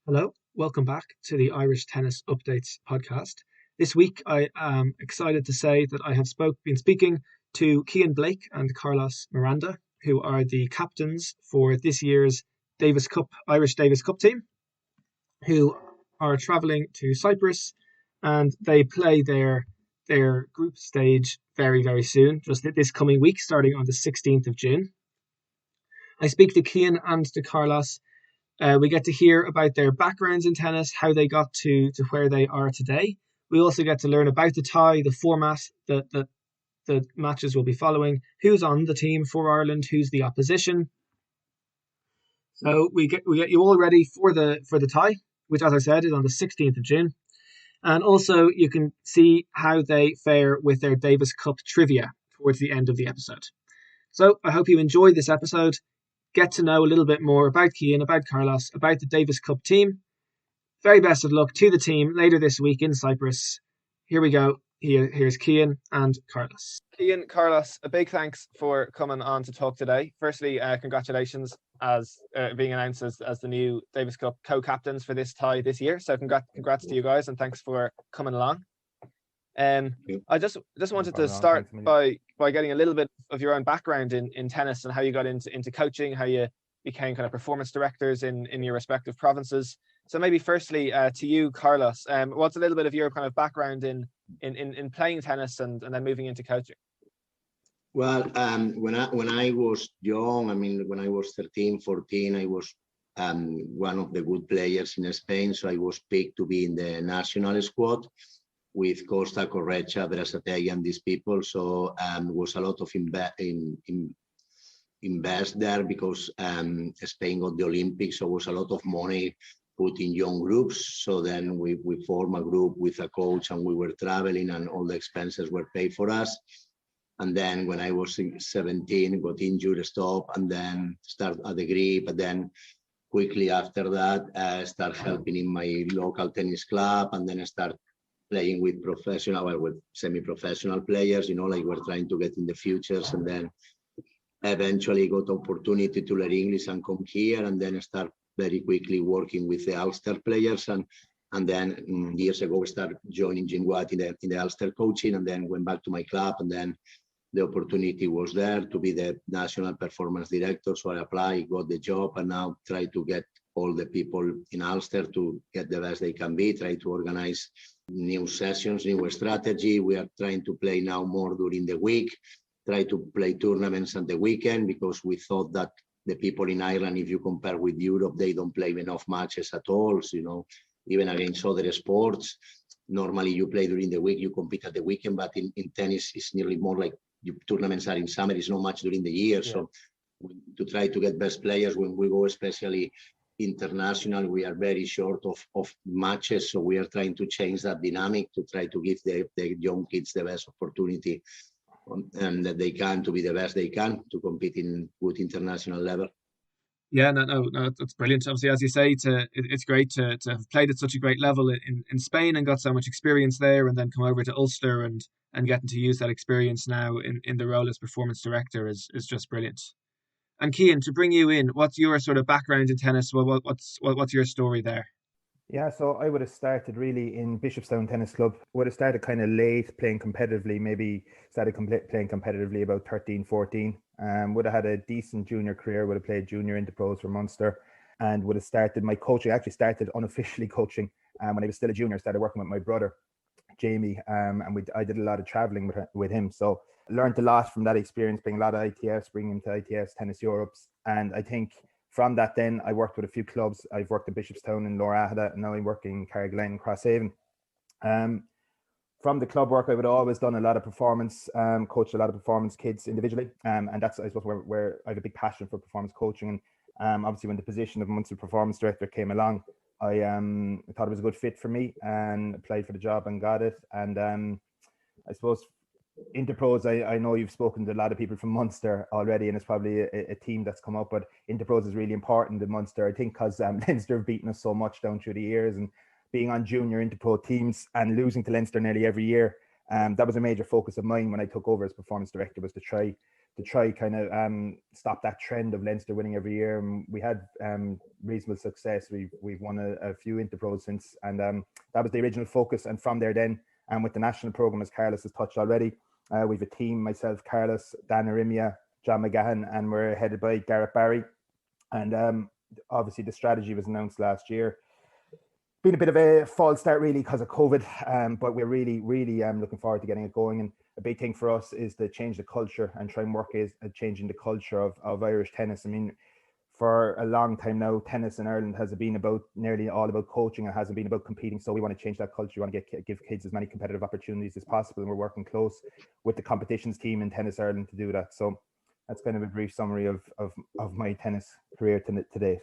Hello, welcome back to the Irish Tennis Updates podcast. This week, I am excited to say that I have been speaking to Cian Blake and Carlos Miranda, who are the captains for this year's Irish Davis Cup team, who are travelling to Cyprus, and they play their group stage very soon, just this coming week, starting on the 16th of June. I speak to Cian and to Carlos. We get to hear about their backgrounds in tennis, how they got to where they are today. We also get to learn about the tie, the format that the matches will be following, who's on the team for Ireland, who's the opposition. So we get you all ready for the tie, which, as I said, is on the 16th of June. And also you can see how they fare with their Davis Cup trivia towards the end of the episode. So I hope you enjoyed this episode. Get to know a little bit more about Cian, about Carlos, about the Davis Cup team. Very best of luck to the team later this week in Cyprus. Here we go. Here's Cian and Carlos. Cian, Carlos, a big thanks for coming on to talk today. Firstly, congratulations as being announced as the new Davis Cup co-captains for this tie this year. So congrats to you guys, and thanks for coming along. I just wanted to start by getting a little bit of your own background in tennis and how you got into coaching, how you became kind of performance directors in your respective provinces. So maybe firstly to you, Carlos, what's a little bit of your kind of background in playing tennis and then moving into coaching? Well, when I was young, when I was 13, 14, I was one of the good players in Spain. So I was picked to be in the national squad with Costa, Correcha, Berasategui, and these people. So was a lot of invest there because Spain got the Olympics. So was a lot of money put in young groups. So then we formed a group with a coach, and we were traveling, and all the expenses were paid for us. And then when I was 17, got injured, stopped, and then start a degree. But then quickly after that, I start helping in my local tennis club, and then I start playing with with semi-professional players, like we're trying to get in the futures. And then eventually got opportunity to learn English and come here, and then start very quickly working with the Ulster players. And then years ago, we started joining Jim Watt in the Ulster coaching, and then went back to my club. And then the opportunity was there to be the national performance director. So I applied, got the job, and now try to get all the people in Ulster to get the best they can be, try to organize new sessions, new strategy. We are trying to play now more during the week, try to play tournaments on the weekend, because we thought that the people in Ireland, if you compare with Europe, they don't play enough matches at all. So, even against other sports, normally you play during the week, you compete at the weekend, but in tennis, it's nearly more like tournaments are in summer, it's not much during the year. Yeah. So to try to get best players, when we go especially international, we are very short of matches. So we are trying to change that dynamic to try to give the young kids the best opportunity and that they can to be the best they can to compete in good international level. Yeah, no, that's brilliant. Obviously, as you say, it's great to have played at such a great level in Spain and got so much experience there, and then come over to Ulster and getting to use that experience now in the role as performance director is just brilliant. And Cian, to bring you in, what's your sort of background in tennis? What's your story there? Yeah, so I would have started really in Bishopstown Tennis Club. Would have started kind of late playing competitively, maybe started playing competitively about 13, 14. Would have had a decent junior career, would have played junior into pros for Munster, and would have started my coaching. I actually started unofficially coaching when I was still a junior. Started working with my brother, Jamie, and I did a lot of traveling with him. So learned a lot from that experience, playing a lot of ITFs, bringing him to ITFs, Tennis Europes. And I think from that, then I worked with a few clubs. I've worked at Bishopstown and Lower Ahada, and now I'm working in Carrigaline and Crosshaven. From the club work, I would have always done a lot of performance, coached a lot of performance kids individually. And that's, I suppose, where I have a big passion for performance coaching. And obviously, when the position of Munster Performance Director came along, I thought it was a good fit for me and applied for the job and got it. And I suppose Interpros, I know you've spoken to a lot of people from Munster already, and it's probably a team that's come up, but Interpros is really important in Munster, I think, because Leinster have beaten us so much down through the years, and being on junior Interpro teams and losing to Leinster nearly every year, that was a major focus of mine when I took over as performance director, was to try try kind of stop that trend of Leinster winning every year. And we had reasonable success. We've won a few Interpros since, and that was the original focus. And from there then, and with the national programme, as Carlos has touched already, we've a team, myself, Carlos, Dan Arimia, John McGahan, and we're headed by Garrett Barry. And obviously the strategy was announced last year. Been a bit of a false start really because of COVID, but we're really looking forward to getting it going. And a big thing for us is to change the culture and try and work at changing the culture of Irish tennis. I mean, for a long time now, tennis in Ireland has been nearly all about coaching. It hasn't been about competing. So we want to change that culture. We want to give kids as many competitive opportunities as possible. And we're working close with the competitions team in Tennis Ireland to do that. So that's kind of a brief summary of my tennis career to date.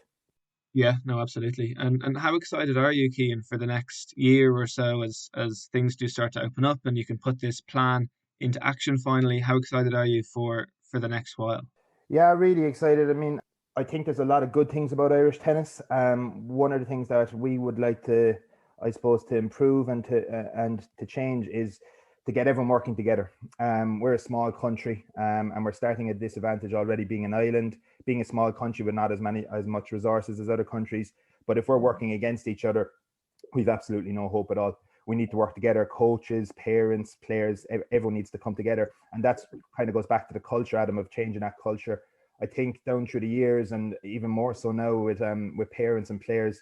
Yeah, no, absolutely. And how excited are you, Cian, for the next year or so as things do start to open up and you can put this plan into action finally? How excited are you for the next while? Yeah, really excited. I mean, I think there's a lot of good things about Irish tennis. One of the things that we would like to, I suppose, to improve and to change is to get everyone working together. We're a small country, and we're starting at disadvantage already, being an island, being a small country with not as much resources as other countries. But if we're working against each other, we've absolutely no hope at all. We need to work together, coaches, parents, players, everyone needs to come together. And that's kind of goes back to the culture, Adam, of changing that culture. I think down through the years, and even more so now with parents and players,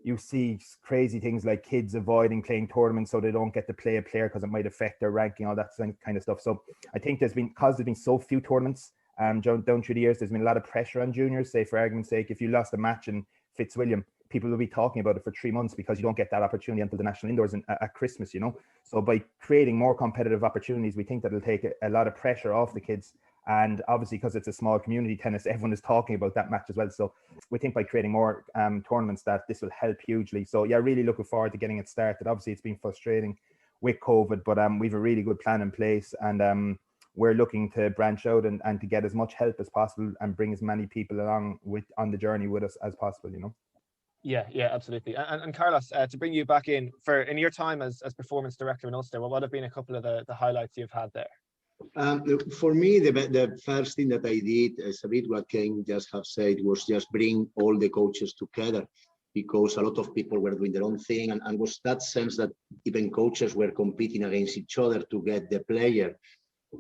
you see crazy things like kids avoiding playing tournaments so they don't get to play a player because it might affect their ranking, all that kind of stuff. So I think there's been so few tournaments down through the years, there's been a lot of pressure on juniors. Say, for argument's sake, if you lost a match in Fitzwilliam, people will be talking about it for 3 months because you don't get that opportunity until the national indoors at Christmas, you know. So by creating more competitive opportunities, we think that it'll take a lot of pressure off the kids. And obviously, because it's a small community tennis, everyone is talking about that match as well. So we think by creating more tournaments that this will help hugely. So yeah, really looking forward to getting it started. Obviously, it's been frustrating with COVID, but we've a really good plan in place, and we're looking to branch out and to get as much help as possible and bring as many people along on the journey with us as possible, you know. Yeah, absolutely. And Carlos, to bring you back in your time as performance director in Ulster, what have been a couple of the highlights you've had there? For me, the first thing that I did, is a bit what Ken just have said, was just bring all the coaches together, because a lot of people were doing their own thing, and was that sense that even coaches were competing against each other to get the player.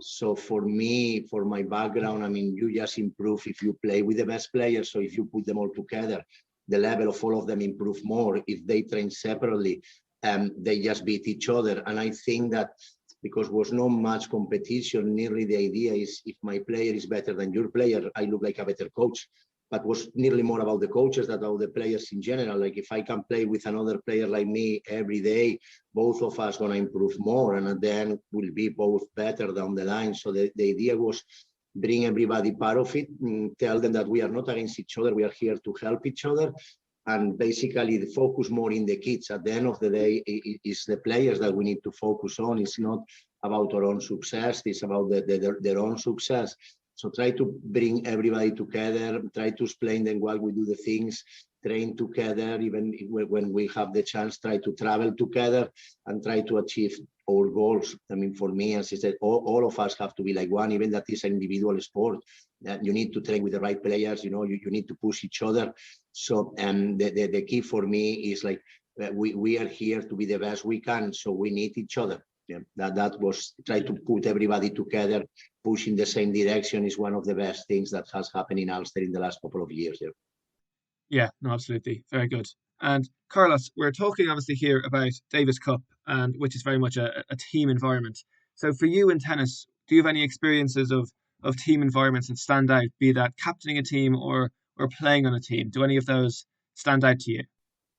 So for me, for my background, I mean, you just improve if you play with the best players. So if you put them all together, the level of all of them improve more. If they train separately, they just beat each other. And I think that because was not much competition, nearly the idea is if my player is better than your player, I look like a better coach. But was nearly more about the coaches than about the players in general. Like if I can play with another player like me every day, both of us gonna improve more, and then we'll be both better down the line. So the idea was bring everybody part of it, tell them that we are not against each other, we are here to help each other. And basically the focus more in the kids. At the end of the day, it's the players that we need to focus on. It's not about our own success, it's about their own success. So try to bring everybody together, try to explain them why we do the things, train together, even when we have the chance, try to travel together and try to achieve our goals. I mean, for me, as I said, all of us have to be like one, even that is an individual sport. You need to train with the right players, you know, you need to push each other. So the key for me is like, we are here to be the best we can, so we need each other. Yeah, that was try to put everybody together, push in the same direction is one of the best things that has happened in Ulster in the last couple of years. Yeah, no, absolutely. Very good. And Carlos, we're talking obviously here about Davis Cup, and which is very much a team environment. So for you in tennis, do you have any experiences of team environments that stand out, be that captaining a team or playing on a team? Do any of those stand out to you?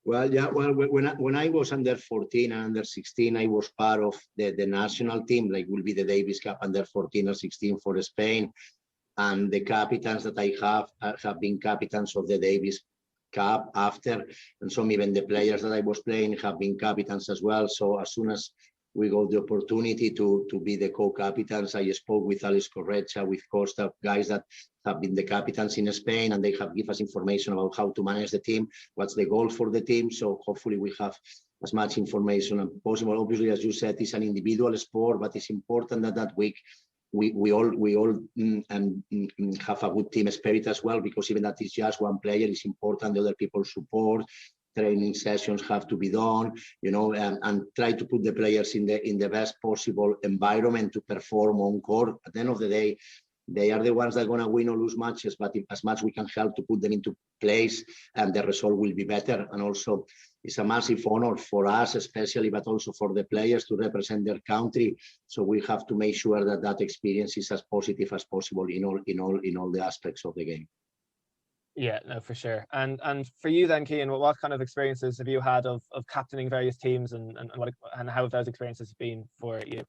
Well, yeah. Well, when I was under 14 and under 16, I was part of the national team. Like, will be the Davis Cup under 14 or 16 for Spain, and the captains that I have been captains of the Davis Cup after, and some even the players that I was playing have been captains as well. So as soon as we got the opportunity to be the co-captains, I spoke with Alex Correcha, with Costa, guys that have been the captains in Spain, and they have given us information about how to manage the team, what's the goal for the team. So hopefully we have as much information as possible. Obviously, as you said, it's an individual sport, but it's important that week we all have a good team spirit as well, because even that is just one player, is important. The other people support. Training sessions have to be done, and try to put the players in the best possible environment to perform on court. At the end of the day, they are the ones that are going to win or lose matches, but as much we can help to put them into place, and the result will be better. And also, it's a massive honor for us, especially, but also for the players to represent their country. So we have to make sure that experience is as positive as possible in all the aspects of the game. Yeah, no, for sure. And for you then, Cian, what kind of experiences have you had of captaining various teams, and how have those experiences been for you?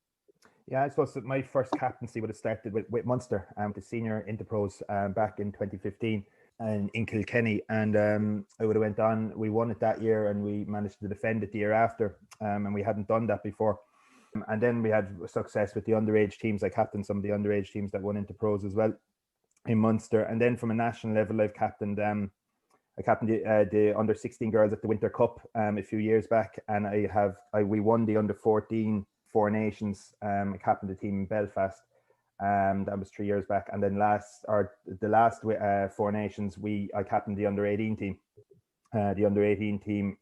Yeah, I suppose that my first captaincy would have started with Munster, the senior Interpros back in 2015 and in Kilkenny, and I would have went on. We won it that year, and we managed to defend it the year after, and we hadn't done that before. And then we had success with the underage teams. I captained some of the underage teams that won Interpros as well in Munster. And then from a national level, I've captained the under 16 girls at the Winter Cup a few years back, and we won the under 14 Four Nations. I captained the team in Belfast. That was 3 years back. And then the last Four Nations, I captained the under 18 team,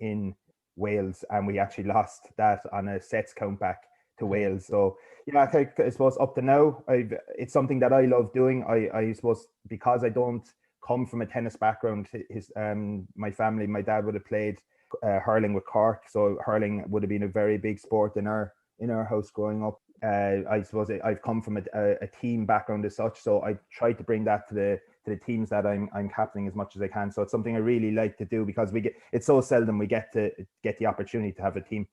in Wales, and we actually lost that on a sets count back to Wales. So yeah, I suppose up to now, it's something that I love doing. I suppose because I don't come from a tennis background, my family, my dad would have played hurling with Cork, so hurling would have been a very big sport in our house growing up. I suppose I've come from a team background as such, so I try to bring that to the teams that I'm captaining as much as I can. So it's something I really like to do, because it's so seldom we get the opportunity to have a team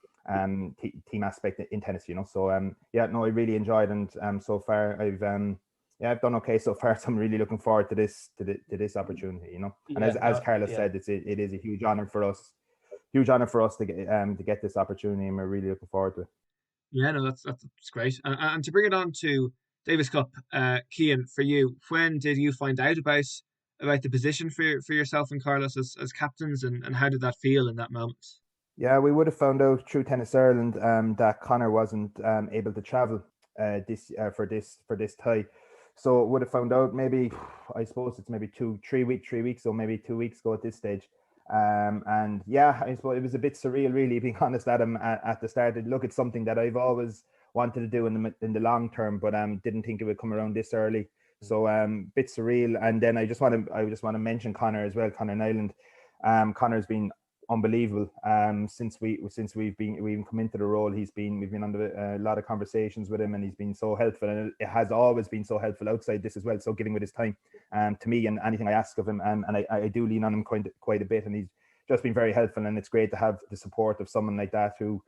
aspect in tennis, So I really enjoyed, and so far I've done okay so far. So I'm really looking forward to this opportunity, And as Carlos said, it is a huge honor for us to get this opportunity, and we're really looking forward to it. Yeah, no, that's great. And to bring it on to Davis Cup, Cian, for you, when did you find out about the position for yourself and Carlos as captains, and how did that feel in that moment? Yeah, we would have found out through Tennis Ireland that Conor wasn't able to travel for this tie. So would have found out maybe, I suppose it's maybe 3 weeks, or maybe 2 weeks ago at this stage. And yeah, I suppose it was a bit surreal, really, being honest, Adam, at the start. Look, it's something that I've always wanted to do in the long term, but didn't think it would come around this early. So bit surreal. And then I just want to mention Conor as well, Conor Nyland. Conor's been unbelievable since we've come into the role. We've been under a lot of conversations with him, and he's been so helpful, and it has always been so helpful outside this as well, so giving with his time to me and anything I ask of him, and I do lean on him quite a bit, and he's just been very helpful. And it's great to have the support of someone like that, who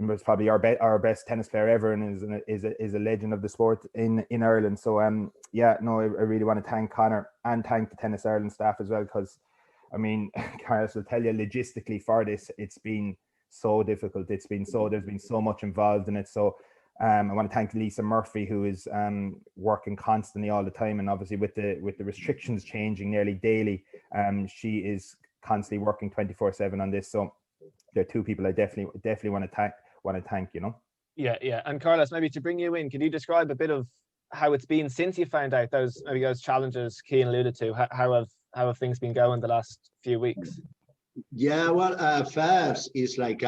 was probably our best tennis player ever, and is a legend of the sport in Ireland. So I really want to thank Conor and thank the Tennis Ireland staff as well, because I mean, Carlos will tell you, logistically for this, it's been so difficult. There's been so much involved in it. So I want to thank Lisa Murphy, who is working constantly all the time, and obviously with the restrictions changing nearly daily, she is constantly working 24/7 on this. So there are two people I definitely want to thank. Yeah. And Carlos, maybe to bring you in, can you describe a bit of how it's been since you found out those challenges Cian alluded to? How have things been going the last few weeks? Yeah, well, first is like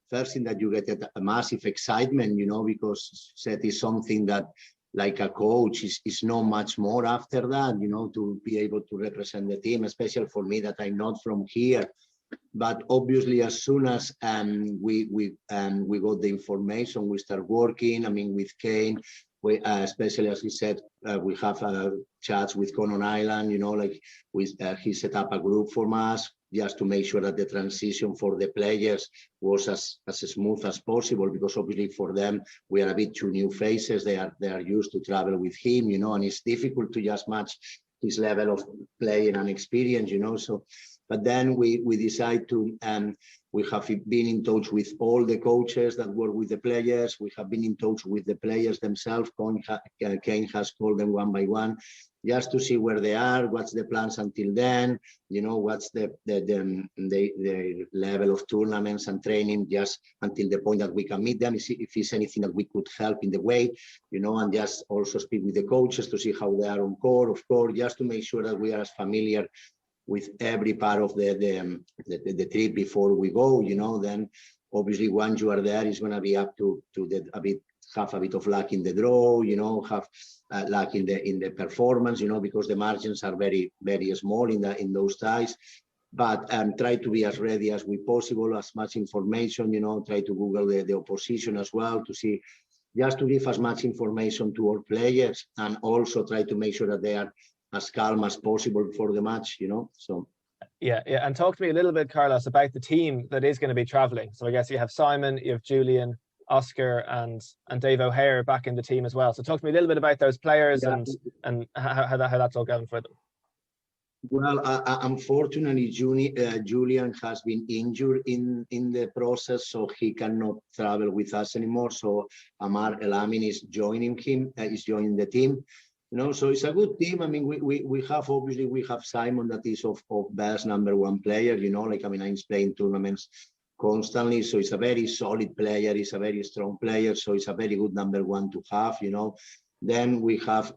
first thing that you get a massive excitement, because that is something that, like a coach, is not much more after that, to be able to represent the team, especially for me that I'm not from here. But obviously, as soon as we got the information, we start working. I mean, with Kane. We, especially as he said, we have chats with Conor Island, he set up a group for us just to make sure that the transition for the players was as smooth as possible, because obviously for them, we are a bit two new faces. They are used to travel with him, and it's difficult to just match his level of playing and experience, So But then we decide to, we have been in touch with all the coaches that work with the players. We have been in touch with the players themselves. Kane has called them one by one, just to see where they are, what's the plans until then, what's the level of tournaments and training, just until the point that we can meet them, if there's anything that we could help in the way, and just also speak with the coaches to see how they are on court, of course, just to make sure that we are as familiar with every part of the trip before we go, then obviously once you are there, it's going to be up to have a bit of luck in the draw, have luck in the performance, because the margins are very, very small in those ties. But try to be as ready as we possible, as much information, try to Google the opposition as well to see, just to give as much information to our players, and also try to make sure that they are as calm as possible for the match, so. Yeah. And talk to me a little bit, Carlos, about the team that is going to be traveling. So I guess you have Simon, you have Julian, Oscar, and Dave O'Hare back in the team as well. So talk to me a little bit about those players and how that's all going for them. Well, unfortunately, Julian has been injured in the process, so he cannot travel with us anymore. So Amar Elamin is joining the team. So it's a good team. I mean, we have Simon, that is of best number one player. He's playing tournaments constantly, so he's a very solid player. He's a very strong player, so it's a very good number one to have. Then we have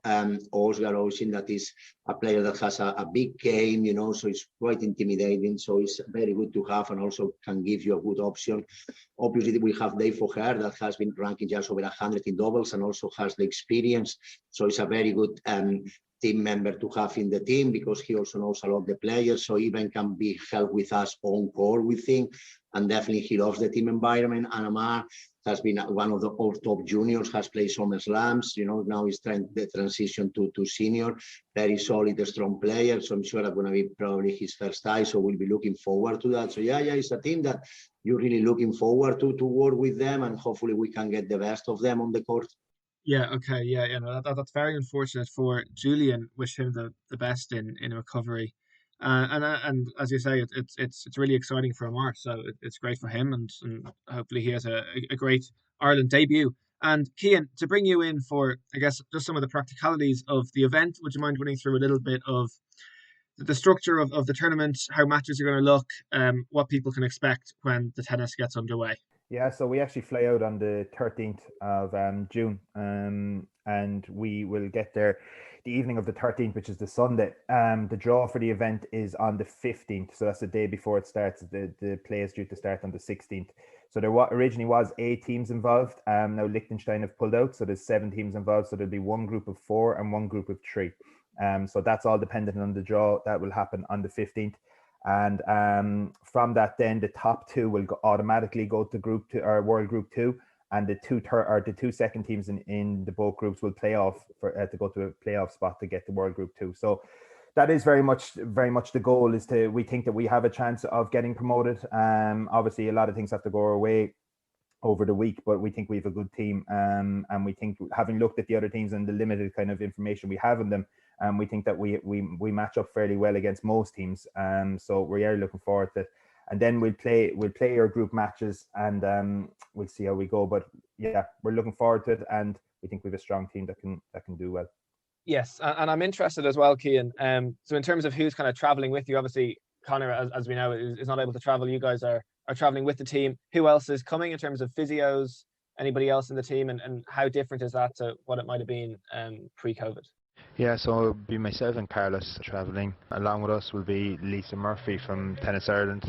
Oscar Ocean, that is a player that has a big game, so it's quite intimidating. So it's very good to have, and also can give you a good option. Obviously, we have Dave O'Hare, that has been ranking just over 100 in doubles and also has the experience. So it's a very good team member to have in the team, because he also knows a lot of the players. So even can be help with us on court, we think. And definitely he loves the team environment. And Amar has been one of our top juniors, has played Summer Slams, now he's trying the transition to senior, very solid, strong player. So I'm sure that's going to be probably his first tie. So we'll be looking forward to that. So yeah, it's a team that you're really looking forward to work with them, and hopefully we can get the best of them on the court. Yeah, okay, no, that's very unfortunate for Julian. Wish him the best in recovery. And as you say, it's really exciting for Amar, so it's great for him, and hopefully he has a great Ireland debut. And Cian, to bring you in for, I guess, just some of the practicalities of the event, would you mind running through a little bit of the structure of the tournament, how matches are going to look, what people can expect when the tennis gets underway? Yeah, so we actually fly out on the 13th of June, and we will get there the evening of the 13th, which is the Sunday. The draw for the event is on the 15th, so that's the day before it starts. The play is due to start on the 16th. So there originally was 8 teams involved. Now Liechtenstein have pulled out, so there's 7 teams involved. So there'll be one group of 4 and one group of 3. So that's all dependent on the draw. That will happen on the 15th. And from that, then the top 2 will automatically go to Group 2 or World Group 2, and the two second teams in the both groups will play off to go to a playoff spot to get the World Group 2. So that is very much the goal. We think that we have a chance of getting promoted. Obviously, a lot of things have to go our way over the week, but we think we have a good team, and we think, having looked at the other teams and the limited kind of information we have in them, we think that we match up fairly well against most teams. So we are looking forward to it. And then we'll play our group matches, and we'll see how we go. But yeah, we're looking forward to it, and we think we have a strong team that can do well. Yes, and I'm interested as well, Cian. So in terms of who's kind of traveling with you, obviously Connor, as we know, is not able to travel. You guys are traveling with the team. Who else is coming in terms of physios? Anybody else in the team, and how different is that to what it might have been pre-COVID? Yeah, so it'll be myself and Carlos travelling. Along with us will be Lisa Murphy from Tennis Ireland,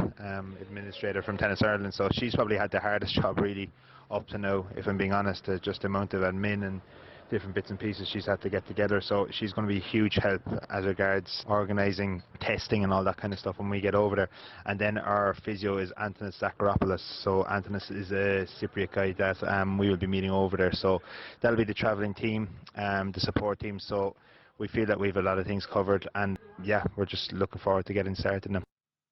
administrator from Tennis Ireland. So she's probably had the hardest job really up to now, if I'm being honest, just the amount of admin and different bits and pieces she's had to get together. So she's going to be a huge help as regards organising testing and all that kind of stuff when we get over there. And then our physio is Antonis Zakaropoulos. So Antonis is a Cypriot guy that we will be meeting over there. So that'll be the travelling team, the support team. So we feel that we have a lot of things covered, and yeah, we're just looking forward to getting started now.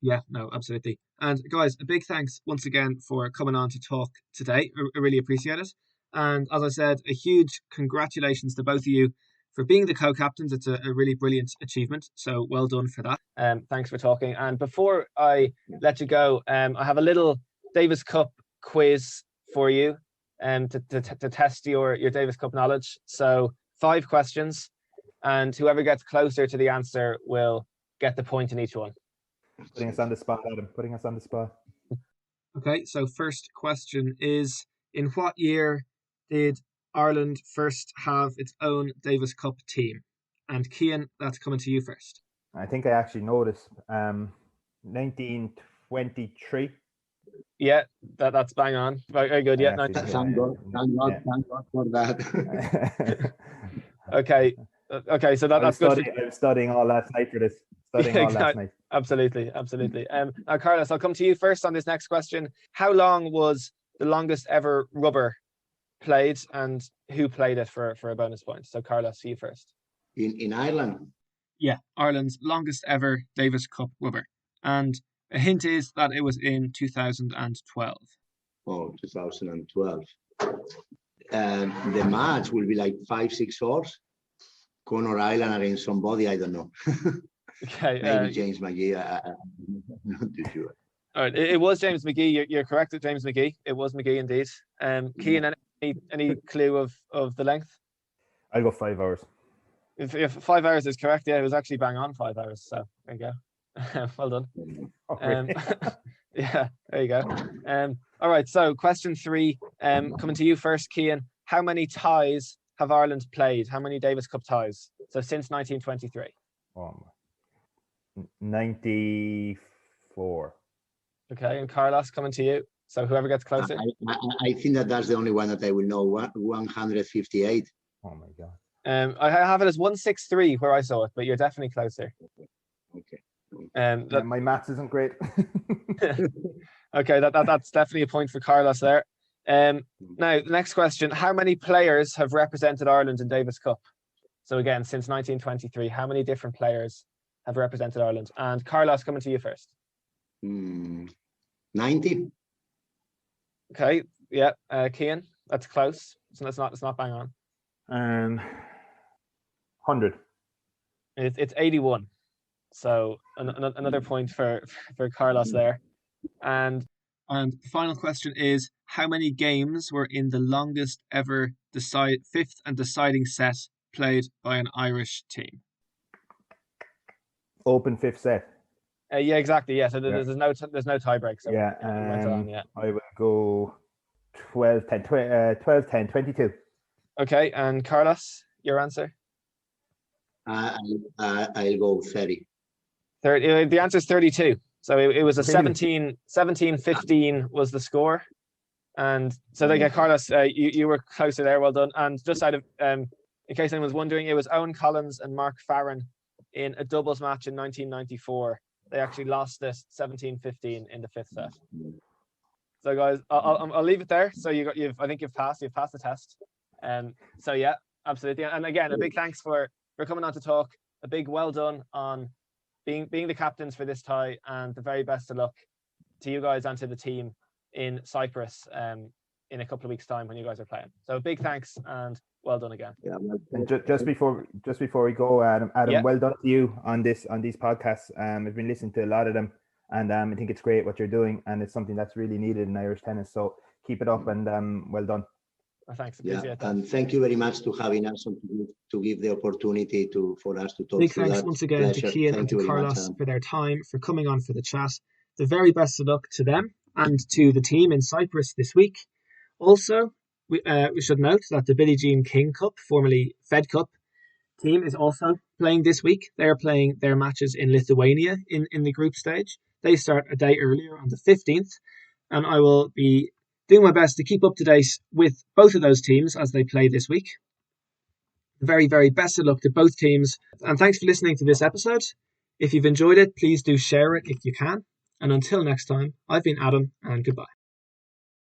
Yeah, no, absolutely. And guys, a big thanks once again for coming on to talk today. I really appreciate it. And as I said, a huge congratulations to both of you for being the co-captains. It's a really brilliant achievement. So well done for that. Thanks for talking. And before I let you go, I have a little Davis Cup quiz for you to test your Davis Cup knowledge. So 5 questions, and whoever gets closer to the answer will get the point in each one. Putting us on the spot, Adam. Putting us on the spot. Okay, so first question is, in what year did Ireland first have its own Davis Cup team? And Cian, that's coming to you first. I think I actually know this. 1923. Yeah, that's bang on. Very good. Yeah, Thank God for that. Okay, so that's good. I was studying all last night for this. Last night. Absolutely. Now, Carlos, I'll come to you first on this next question. How long was the longest ever rubber played, and who played it for a bonus point? So, Carlos, you first. In Ireland? Yeah, Ireland's longest ever Davis Cup rubber. And a hint is that it was in 2012. Oh, 2012. The match will be like 5-6 hours. Connor Island against somebody, I don't know. Okay. Maybe James McGee. I'm not too sure. All right, it was James McGee. You're correct at James McGee. It was McGee indeed. Cian, any clue of the length? I'll go 5 hours. If 5 hours is correct, yeah, it was actually bang on 5 hours. So there you go. Well done. Oh, really? Yeah, there you go. All right, so question 3, coming to you first, Cian. How many ties have Ireland played? How many Davis Cup ties? So since 1923. 94. Okay, and Carlos, coming to you. So whoever gets closer. I think that's the only one that I will know. 158. Oh my God. I have it as 163 where I saw it, but you're definitely closer. Okay. My maths isn't great. Okay, that's definitely a point for Carlos there. Now, the next question. How many players have represented Ireland in Davis Cup? So again, since 1923, how many different players have represented Ireland? And Carlos, coming to you first. 90. Okay, yeah. Cian, that's close. So it's not bang on. 100. It's 81. So another point for Carlos there. And the final question is, how many games were in the longest ever fifth and deciding set played by an Irish team? Open 5th set. Yeah, exactly. Yeah, so there's no tiebreak. So yeah, I will go 12, 10, 22. Okay, and Carlos, your answer? I'll go 30. 30. The answer is 32. So it was a 17-15 was the score. And so they get Carlos, you were closer there, well done. And just out of, in case anyone's wondering, it was Owen Collins and Mark Farron in a doubles match in 1994. They actually lost this 17-15 in the 5th set. So guys, I'll leave it there. So I think you've passed the test. So yeah, absolutely. And again, a big thanks for coming on to talk. A big well done on being the captains for this tie, and the very best of luck to you guys and to the team in Cyprus in a couple of weeks' time when you guys are playing. So big thanks and well done again. Yeah, and just before we go, Adam, yeah. Well done to you on these podcasts. I've been listening to a lot of them, and I think it's great what you're doing, and it's something that's really needed in Irish tennis. So keep it up, and well done. Well, thanks. Yeah, and thank you very much to having us to give the opportunity for us to talk. Big thanks once again to Cian and to Carlos for their time, for coming on for the chat. The very best of luck to them and to the team in Cyprus this week. Also, we should note that the Billie Jean King Cup, formerly Fed Cup, team is also playing this week. They're playing their matches in Lithuania in the group stage. They start a day earlier on the 15th, and I will be doing my best to keep up to date with both of those teams as they play this week. The very, very best of luck to both teams. And thanks for listening to this episode. If you've enjoyed it, please do share it if you can. And until next time, I've been Adam, and goodbye.